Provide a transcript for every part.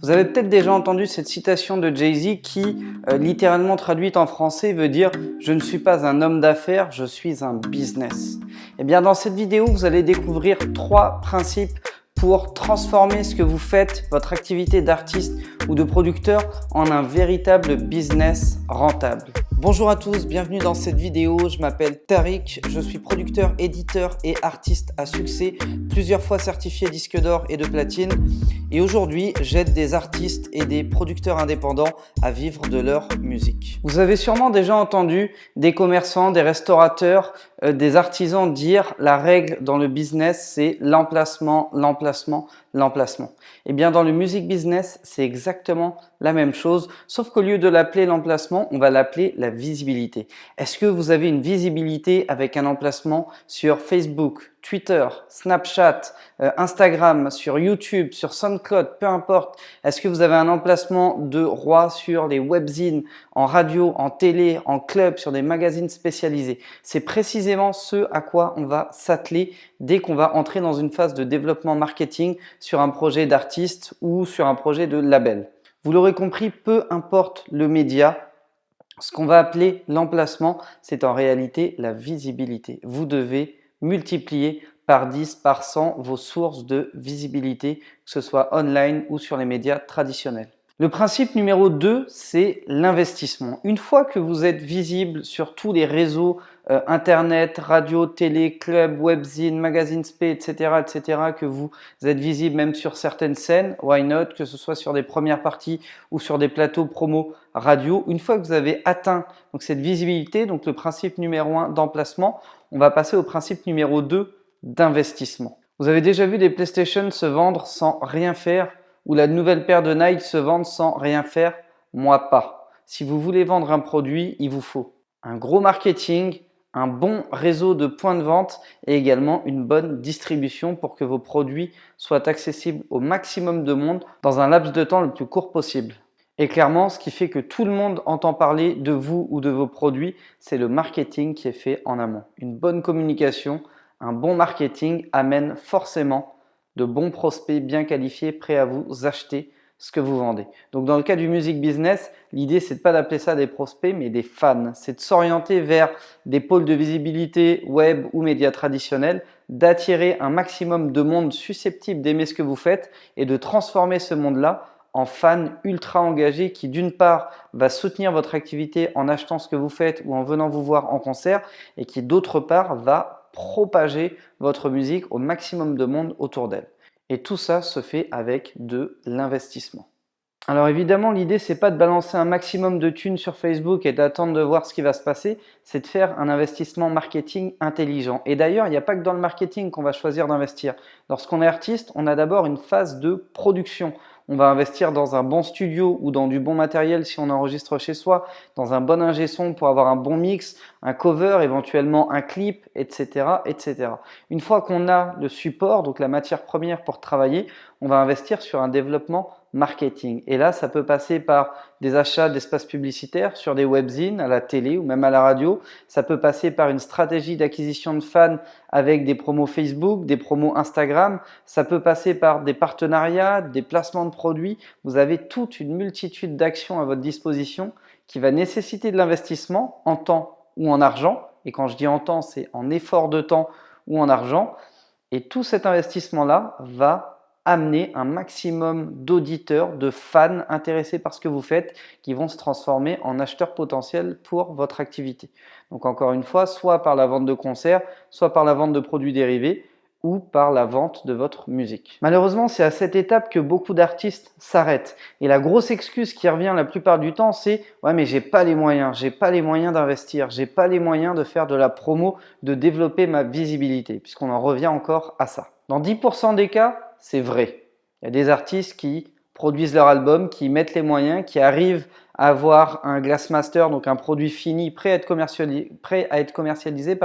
Vous avez peut-être déjà entendu cette citation de Jay-Z qui, littéralement traduite en français, veut dire « Je ne suis pas un homme d'affaires, je suis un business ». Eh bien, dans cette vidéo, vous allez découvrir 3 principes pour transformer ce que vous faites, votre activité d'artiste ou de producteur, en un véritable business rentable. Bonjour à tous, bienvenue dans cette vidéo. Je m'appelle Tariq, je suis producteur, éditeur et artiste à succès, plusieurs fois certifié disque d'or et de platine. Et aujourd'hui, j'aide des artistes et des producteurs indépendants à vivre de leur musique. Vous avez sûrement déjà entendu des commerçants, des restaurateurs, des artisans dire la règle dans le business, c'est l'emplacement, l'emplacement, l'emplacement. Eh bien, dans le music business, c'est exactement la même chose, sauf qu'au lieu de l'appeler l'emplacement, on va l'appeler la visibilité. Est-ce que vous avez une visibilité avec un emplacement sur Facebook, Twitter, Snapchat, Instagram, sur YouTube, sur SoundCloud, peu importe? Est-ce que vous avez un emplacement de roi sur les webzines, en radio, en télé, en club, sur des magazines spécialisés? C'est précisément ce à quoi on va s'atteler dès qu'on va entrer dans une phase de développement marketing sur un projet d'artiste ou sur un projet de label. Vous l'aurez compris, peu importe le média, ce qu'on va appeler l'emplacement, c'est en réalité la visibilité. Vous devez multiplier par 10, par 100 vos sources de visibilité, que ce soit online ou sur les médias traditionnels. Le principe numéro 2, c'est l'investissement. Une fois que vous êtes visible sur tous les réseaux internet, radio, télé, club, webzine, magazine spé, etc., que vous êtes visible même sur certaines scènes, why not, que ce soit sur des premières parties ou sur des plateaux promo radio. Une fois que vous avez atteint donc cette visibilité, donc le principe numéro 1 d'emplacement, on va passer au principe numéro 2 d'investissement. Vous avez déjà vu des PlayStation se vendre sans rien faire, ou la nouvelle paire de Nike se vendre sans rien faire? Moi pas. Si vous voulez vendre un produit, il vous faut un gros marketing, un bon réseau de points de vente et également une bonne distribution pour que vos produits soient accessibles au maximum de monde dans un laps de temps le plus court possible. Et clairement, ce qui fait que tout le monde entend parler de vous ou de vos produits, c'est le marketing qui est fait en amont. Une bonne communication, un bon marketing amène forcément de bons prospects bien qualifiés prêts à vous acheter ce que vous vendez. Donc dans le cas du music business, l'idée c'est de pas d'appeler ça des prospects mais des fans. C'est de s'orienter vers des pôles de visibilité web ou médias traditionnels, d'attirer un maximum de monde susceptible d'aimer ce que vous faites et de transformer ce monde-là en fans ultra engagés qui d'une part va soutenir votre activité en achetant ce que vous faites ou en venant vous voir en concert et qui d'autre part va propager votre musique au maximum de monde autour d'elle. Et tout ça se fait avec de l'investissement. Alors évidemment, l'idée, c'est pas de balancer un maximum de thunes sur Facebook et d'attendre de voir ce qui va se passer, c'est de faire un investissement marketing intelligent. Et d'ailleurs, il n'y a pas que dans le marketing qu'on va choisir d'investir. Lorsqu'on est artiste, on a d'abord une phase de production. On va investir dans un bon studio ou dans du bon matériel si on enregistre chez soi, dans un bon ingé son pour avoir un bon mix, un cover, éventuellement un clip, etc., etc. Une fois qu'on a le support, donc la matière première pour travailler, on va investir sur un développement marketing. Et là, ça peut passer par des achats d'espaces publicitaires sur des webzines, à la télé ou même à la radio. Ça peut passer par une stratégie d'acquisition de fans avec des promos Facebook, des promos Instagram. Ça peut passer par des partenariats, des placements de produits. Vous avez toute une multitude d'actions à votre disposition qui va nécessiter de l'investissement en temps ou en argent. Et quand je dis en temps, c'est en effort de temps ou en argent. Et tout cet investissement-là va amener un maximum d'auditeurs, de fans intéressés par ce que vous faites qui vont se transformer en acheteurs potentiels pour votre activité. Donc encore une fois, soit par la vente de concerts, soit par la vente de produits dérivés ou par la vente de votre musique. Malheureusement, c'est à cette étape que beaucoup d'artistes s'arrêtent. Et la grosse excuse qui revient la plupart du temps, c'est « ouais mais j'ai pas les moyens d'investir, j'ai pas les moyens de faire de la promo, de développer ma visibilité », puisqu'on en revient encore à ça. Dans 10% des cas, c'est vrai. Il y a des artistes qui produisent leur album, qui mettent les moyens, qui arrivent à avoir un Glassmaster, donc un produit fini prêt à être commercialisé,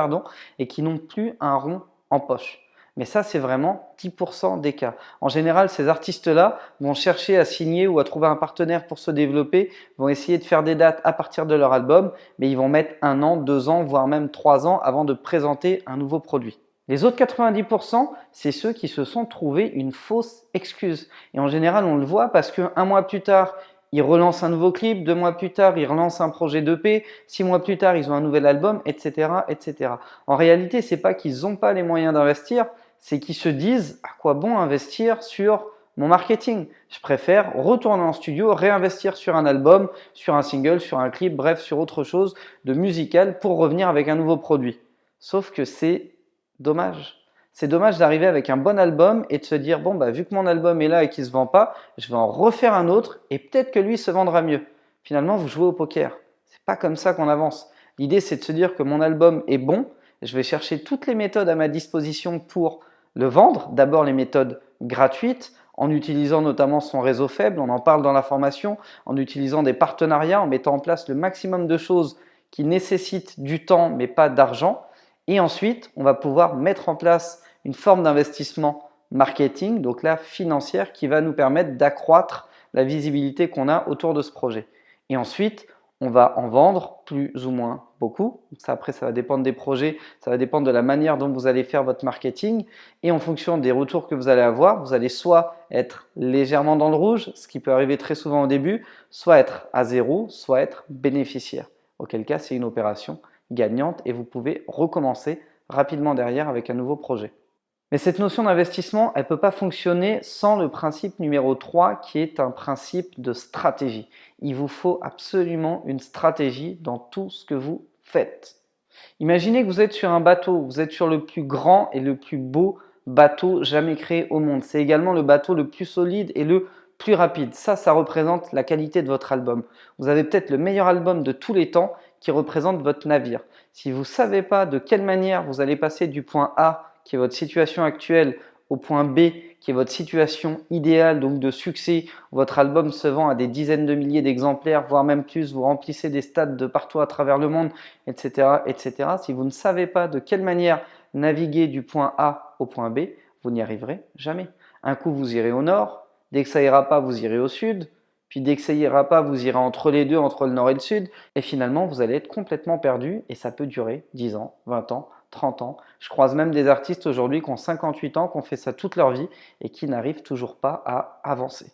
et qui n'ont plus un rond en poche. Mais ça, c'est vraiment 10% des cas. En général, ces artistes-là vont chercher à signer ou à trouver un partenaire pour se développer, vont essayer de faire des dates à partir de leur album, mais ils vont mettre 1 an, 2 ans, voire même 3 ans avant de présenter un nouveau produit. Les autres 90%, c'est ceux qui se sont trouvés une fausse excuse. Et en général, on le voit parce qu'un mois plus tard, ils relancent un nouveau clip, 2 mois plus tard, ils relancent un projet d'EP, 6 mois plus tard, ils ont un nouvel album, etc., etc. En réalité, ce n'est pas qu'ils n'ont pas les moyens d'investir, c'est qu'ils se disent à quoi bon investir sur mon marketing. Je préfère retourner en studio, réinvestir sur un album, sur un single, sur un clip, bref, sur autre chose de musical pour revenir avec un nouveau produit. Sauf que c'est dommage. C'est dommage d'arriver avec un bon album et de se dire bon bah vu que mon album est là et qu'il ne se vend pas, je vais en refaire un autre et peut-être que lui se vendra mieux. Finalement, vous jouez au poker. C'est pas comme ça qu'on avance. L'idée c'est de se dire que mon album est bon, je vais chercher toutes les méthodes à ma disposition pour le vendre. D'abord les méthodes gratuites, en utilisant notamment son réseau faible, on en parle dans la formation, en utilisant des partenariats, en mettant en place le maximum de choses qui nécessitent du temps mais pas d'argent. Et ensuite, on va pouvoir mettre en place une forme d'investissement marketing, donc là financière, qui va nous permettre d'accroître la visibilité qu'on a autour de ce projet. Et ensuite, on va en vendre plus ou moins beaucoup. Ça, après, ça va dépendre des projets, ça va dépendre de la manière dont vous allez faire votre marketing. Et en fonction des retours que vous allez avoir, vous allez soit être légèrement dans le rouge, ce qui peut arriver très souvent au début, soit être à zéro, soit être bénéficiaire. Auquel cas, c'est une opération gagnante et vous pouvez recommencer rapidement derrière avec un nouveau projet. Mais cette notion d'investissement, elle ne peut pas fonctionner sans le principe numéro 3 qui est un principe de stratégie. Il vous faut absolument une stratégie dans tout ce que vous faites. Imaginez que vous êtes sur un bateau, vous êtes sur le plus grand et le plus beau bateau jamais créé au monde. C'est également le bateau le plus solide et le plus rapide. Ça représente la qualité de votre album. Vous avez peut-être le meilleur album de tous les temps qui représente votre navire. Si vous ne savez pas de quelle manière vous allez passer du point A, qui est votre situation actuelle, au point B, qui est votre situation idéale, donc de succès, votre album se vend à des dizaines de milliers d'exemplaires, voire même plus, vous remplissez des stades de partout à travers le monde, etc., etc. Si vous ne savez pas de quelle manière naviguer du point A au point B, vous n'y arriverez jamais. Un coup, vous irez au nord, dès que ça ira pas, vous irez au sud, puis dès que ça ira pas, vous irez entre les deux, entre le nord et le sud, et finalement, vous allez être complètement perdu, et ça peut durer 10 ans, 20 ans, 30 ans. Je croise même des artistes aujourd'hui qui ont 58 ans, qui ont fait ça toute leur vie, et qui n'arrivent toujours pas à avancer.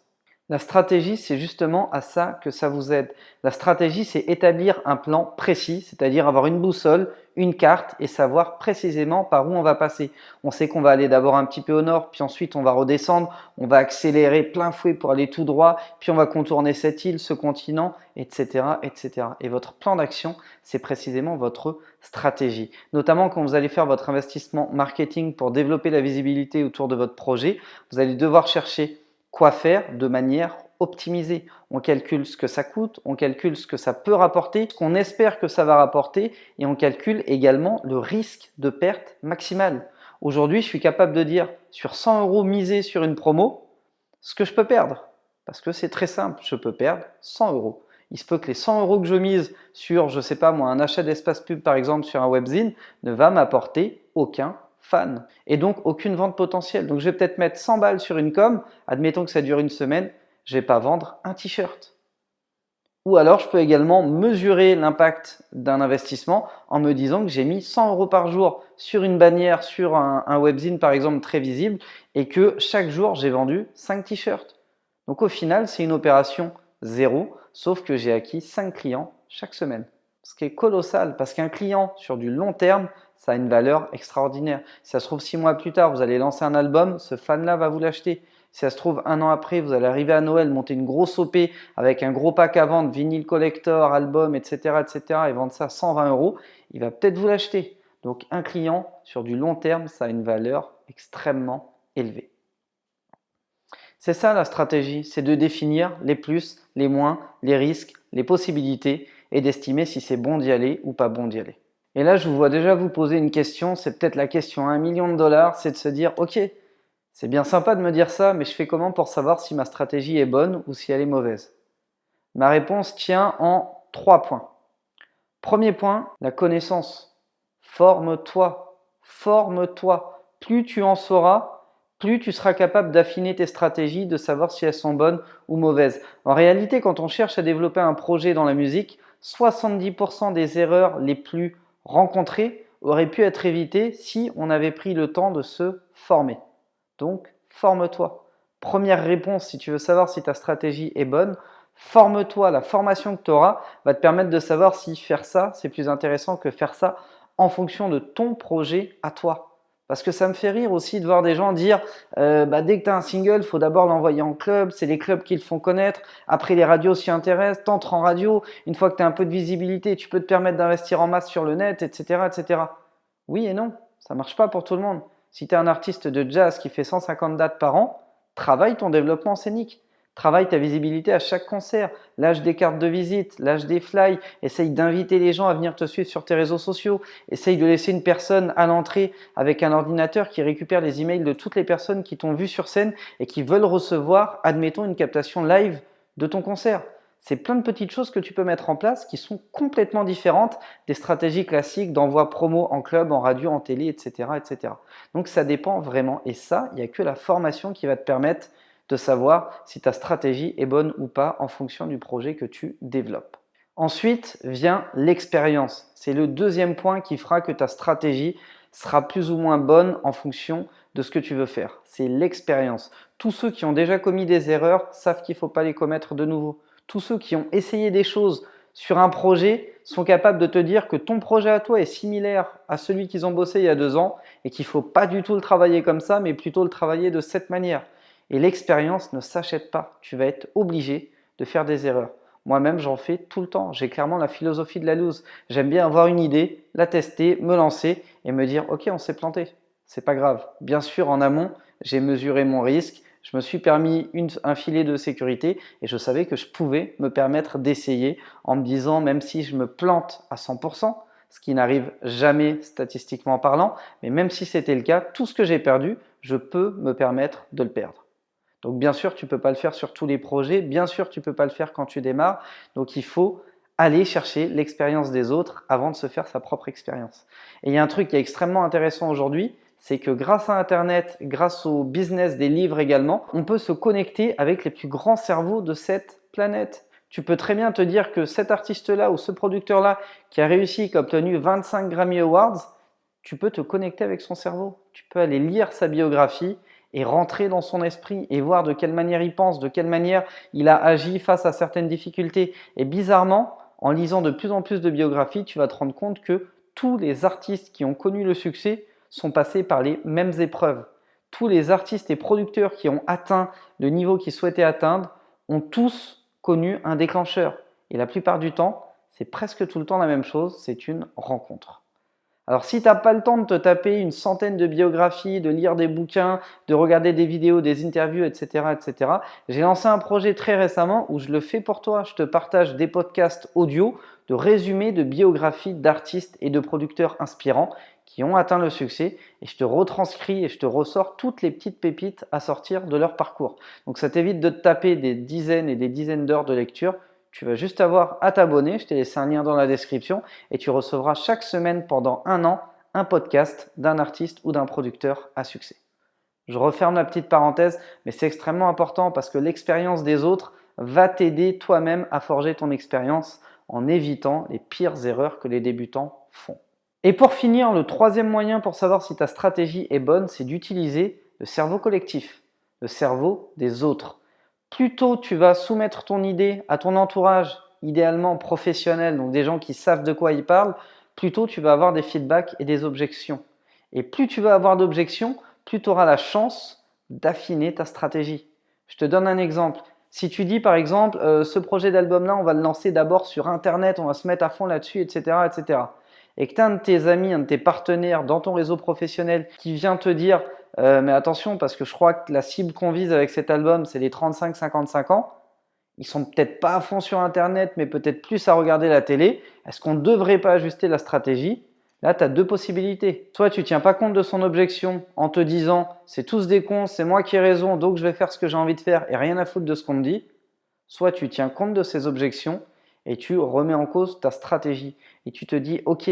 La stratégie, c'est justement à ça que ça vous aide. La stratégie, c'est établir un plan précis, c'est-à-dire avoir une boussole, une carte et savoir précisément par où on va passer. On sait qu'on va aller d'abord un petit peu au nord, puis ensuite on va redescendre, on va accélérer plein fouet pour aller tout droit, puis on va contourner cette île, ce continent, etc., etc. Et votre plan d'action, c'est précisément votre stratégie. Notamment quand vous allez faire votre investissement marketing pour développer la visibilité autour de votre projet, vous allez devoir chercher quoi faire de manière optimisée. On calcule ce que ça coûte, on calcule ce que ça peut rapporter, ce qu'on espère que ça va rapporter et on calcule également le risque de perte maximale. Aujourd'hui, je suis capable de dire sur 100 € misés sur une promo, ce que je peux perdre. Parce que c'est très simple, je peux perdre 100 €. Il se peut que les 100 € que je mise sur, je sais pas moi, un achat d'espace pub par exemple sur un webzine ne va m'apporter aucun fan et donc aucune vente potentielle. Donc je vais peut-être mettre 100 balles sur une com, admettons que ça dure une semaine, je ne vais pas vendre un t-shirt. Ou alors je peux également mesurer l'impact d'un investissement en me disant que j'ai mis 100 € par jour sur une bannière, sur un webzine par exemple très visible et que chaque jour j'ai vendu 5 t-shirts. Donc au final c'est une opération zéro, sauf que j'ai acquis 5 clients chaque semaine. Ce qui est colossal parce qu'un client sur du long terme, ça a une valeur extraordinaire. Si ça se trouve 6 mois plus tard, vous allez lancer un album, ce fan-là va vous l'acheter. Si ça se trouve 1 an après, vous allez arriver à Noël, monter une grosse OP avec un gros pack à vendre, vinyle collector, album, etc., etc. et vendre ça 120 €, il va peut-être vous l'acheter. Donc un client sur du long terme, ça a une valeur extrêmement élevée. C'est ça la stratégie, c'est de définir les plus, les moins, les risques, les possibilités et d'estimer si c'est bon d'y aller ou pas bon d'y aller. Et là, je vous vois déjà vous poser une question, c'est peut-être la question à $1 million, c'est de se dire « Ok, c'est bien sympa de me dire ça, mais je fais comment pour savoir si ma stratégie est bonne ou si elle est mauvaise ?» Ma réponse tient en 3 points. Premier point, la connaissance. Forme-toi, forme-toi. Plus tu en sauras, plus tu seras capable d'affiner tes stratégies, de savoir si elles sont bonnes ou mauvaises. En réalité, quand on cherche à développer un projet dans la musique, 70% des erreurs les plus rencontrées aurait pu être évité si on avait pris le temps de se former. Donc, forme-toi. Première réponse, si tu veux savoir si ta stratégie est bonne, forme-toi. La formation que tu auras va te permettre de savoir si faire ça, c'est plus intéressant que faire ça en fonction de ton projet à toi. Parce que ça me fait rire aussi de voir des gens dire dès que tu as un single, il faut d'abord l'envoyer en club, c'est les clubs qui le font connaître, après les radios s'y intéressent, t'entres en radio, une fois que tu as un peu de visibilité, tu peux te permettre d'investir en masse sur le net, etc. etc. Oui et non, ça ne marche pas pour tout le monde. Si tu es un artiste de jazz qui fait 150 dates par an, travaille ton développement scénique. Travaille ta visibilité à chaque concert, lâche des cartes de visite, lâche des flyers, essaye d'inviter les gens à venir te suivre sur tes réseaux sociaux, essaye de laisser une personne à l'entrée avec un ordinateur qui récupère les emails de toutes les personnes qui t'ont vu sur scène et qui veulent recevoir, admettons, une captation live de ton concert. C'est plein de petites choses que tu peux mettre en place qui sont complètement différentes des stratégies classiques d'envoi promo en club, en radio, en télé, etc. etc. Donc ça dépend vraiment. Et ça, il n'y a que la formation qui va te permettre de savoir si ta stratégie est bonne ou pas en fonction du projet que tu développes. Ensuite vient l'expérience. C'est le deuxième point qui fera que ta stratégie sera plus ou moins bonne en fonction de ce que tu veux faire. C'est l'expérience. Tous ceux qui ont déjà commis des erreurs savent qu'il ne faut pas les commettre de nouveau. Tous ceux qui ont essayé des choses sur un projet sont capables de te dire que ton projet à toi est similaire à celui qu'ils ont bossé il y a 2 ans et qu'il ne faut pas du tout le travailler comme ça, mais plutôt le travailler de cette manière. Et l'expérience ne s'achète pas. Tu vas être obligé de faire des erreurs. Moi-même, j'en fais tout le temps. J'ai clairement la philosophie de la loose. J'aime bien avoir une idée, la tester, me lancer et me dire « Ok, on s'est planté. C'est pas grave. » Bien sûr, en amont, j'ai mesuré mon risque. Je me suis permis un filet de sécurité et je savais que je pouvais me permettre d'essayer en me disant, même si je me plante à 100%, ce qui n'arrive jamais statistiquement parlant, mais même si c'était le cas, tout ce que j'ai perdu, je peux me permettre de le perdre. Donc bien sûr, tu ne peux pas le faire sur tous les projets, bien sûr, tu ne peux pas le faire quand tu démarres, donc il faut aller chercher l'expérience des autres avant de se faire sa propre expérience. Et il y a un truc qui est extrêmement intéressant aujourd'hui, c'est que grâce à Internet, grâce au business des livres également, on peut se connecter avec les plus grands cerveaux de cette planète. Tu peux très bien te dire que cet artiste-là ou ce producteur-là qui a réussi, qui a obtenu 25 Grammy Awards, tu peux te connecter avec son cerveau. Tu peux aller lire sa biographie et rentrer dans son esprit et voir de quelle manière il pense, de quelle manière il a agi face à certaines difficultés. Et bizarrement, en lisant de plus en plus de biographies, tu vas te rendre compte que tous les artistes qui ont connu le succès sont passés par les mêmes épreuves. Tous les artistes et producteurs qui ont atteint le niveau qu'ils souhaitaient atteindre ont tous connu un déclencheur. Et la plupart du temps, c'est presque tout le temps la même chose, c'est une rencontre. Alors si tu n'as pas le temps de te taper une centaine de biographies, de lire des bouquins, de regarder des vidéos, des interviews, etc., etc., j'ai lancé un projet très récemment où je le fais pour toi. Je te partage des podcasts audio de résumés de biographies d'artistes et de producteurs inspirants qui ont atteint le succès et je te retranscris et je te ressors toutes les petites pépites à sortir de leur parcours. Donc ça t'évite de te taper des dizaines et des dizaines d'heures de lecture. Tu vas juste avoir à t'abonner, je t'ai laissé un lien dans la description et tu recevras chaque semaine pendant 1 an un podcast d'un artiste ou d'un producteur à succès. Je referme la petite parenthèse, mais c'est extrêmement important parce que l'expérience des autres va t'aider toi-même à forger ton expérience en évitant les pires erreurs que les débutants font. Et pour finir, le troisième moyen pour savoir si ta stratégie est bonne, c'est d'utiliser le cerveau collectif, le cerveau des autres. Plus tôt tu vas soumettre ton idée à ton entourage, idéalement professionnel, donc des gens qui savent de quoi ils parlent, plus tôt tu vas avoir des feedbacks et des objections. Et plus tu vas avoir d'objections, plus tu auras la chance d'affiner ta stratégie. Je te donne un exemple. Si tu dis par exemple, ce projet d'album-là, on va le lancer d'abord sur Internet, on va se mettre à fond là-dessus, etc., etc. Et que tu as un de tes amis, un de tes partenaires dans ton réseau professionnel qui vient te dire mais attention parce que je crois que la cible qu'on vise avec cet album, c'est les 35-55 ans. Ils sont peut-être pas à fond sur Internet, mais peut-être plus à regarder la télé. Est-ce qu'on ne devrait pas ajuster la stratégie? Là, tu as 2 possibilités. Soit tu ne tiens pas compte de son objection en te disant « c'est tous des cons, c'est moi qui ai raison, donc je vais faire ce que j'ai envie de faire et rien à foutre de ce qu'on me dit ». Soit tu tiens compte de ses objections et tu remets en cause ta stratégie. Et tu te dis « ok,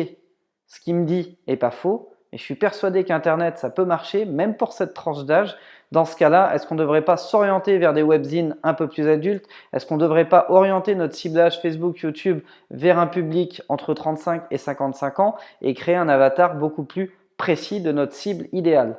ce qu'il me dit n'est pas faux, Et je suis persuadé qu'Internet, ça peut marcher, même pour cette tranche d'âge. Dans ce cas-là, est-ce qu'on ne devrait pas s'orienter vers des webzines un peu plus adultes? Est-ce qu'on ne devrait pas orienter notre ciblage Facebook, YouTube vers un public entre 35 et 55 ans et créer un avatar beaucoup plus précis de notre cible idéale?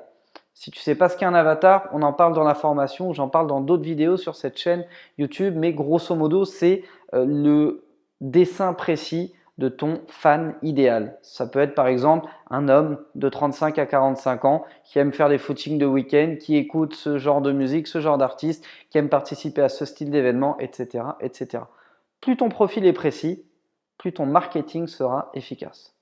Si tu ne sais pas ce qu'est un avatar, on en parle dans la formation, j'en parle dans d'autres vidéos sur cette chaîne YouTube, mais grosso modo, c'est le dessin précis de ton fan idéal. Ça peut être par exemple un homme de 35 à 45 ans qui aime faire des footings de week-end, qui écoute ce genre de musique, ce genre d'artiste, qui aime participer à ce style d'événement, etc., etc. Plus ton profil est précis, plus ton marketing sera efficace.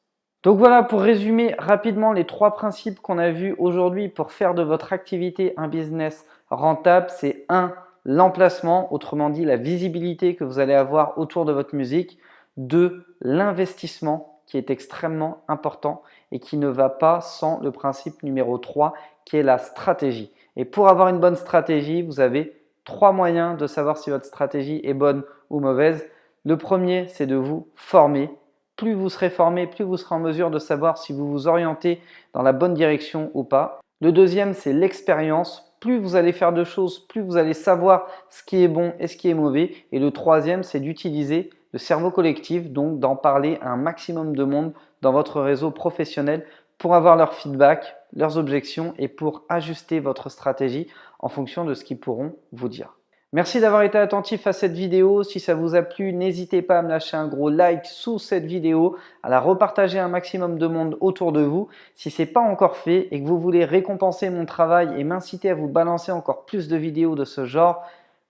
Donc voilà, pour résumer rapidement les 3 principes qu'on a vus aujourd'hui pour faire de votre activité un business rentable, c'est 1. L'emplacement, autrement dit la visibilité que vous allez avoir autour de votre musique. 2. L'investissement qui est extrêmement important et qui ne va pas sans le principe numéro 3 qui est la stratégie. Et pour avoir une bonne stratégie, vous avez 3 moyens de savoir si votre stratégie est bonne ou mauvaise. Le premier, c'est de vous former. Plus vous serez formé, plus vous serez en mesure de savoir si vous vous orientez dans la bonne direction ou pas. Le deuxième, c'est l'expérience. Plus vous allez faire de choses, plus vous allez savoir ce qui est bon et ce qui est mauvais. Et le troisième, c'est d'utiliser le cerveau collectif, donc d'en parler à un maximum de monde dans votre réseau professionnel pour avoir leur feedback, leurs objections et pour ajuster votre stratégie en fonction de ce qu'ils pourront vous dire. Merci d'avoir été attentif à cette vidéo. Si ça vous a plu, n'hésitez pas à me lâcher un gros like sous cette vidéo, à la repartager à un maximum de monde autour de vous. Si ce n'est pas encore fait et que vous voulez récompenser mon travail et m'inciter à vous balancer encore plus de vidéos de ce genre,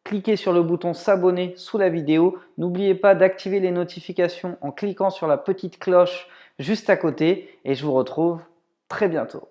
cliquez sur le bouton s'abonner sous la vidéo. N'oubliez pas d'activer les notifications en cliquant sur la petite cloche juste à côté et je vous retrouve très bientôt.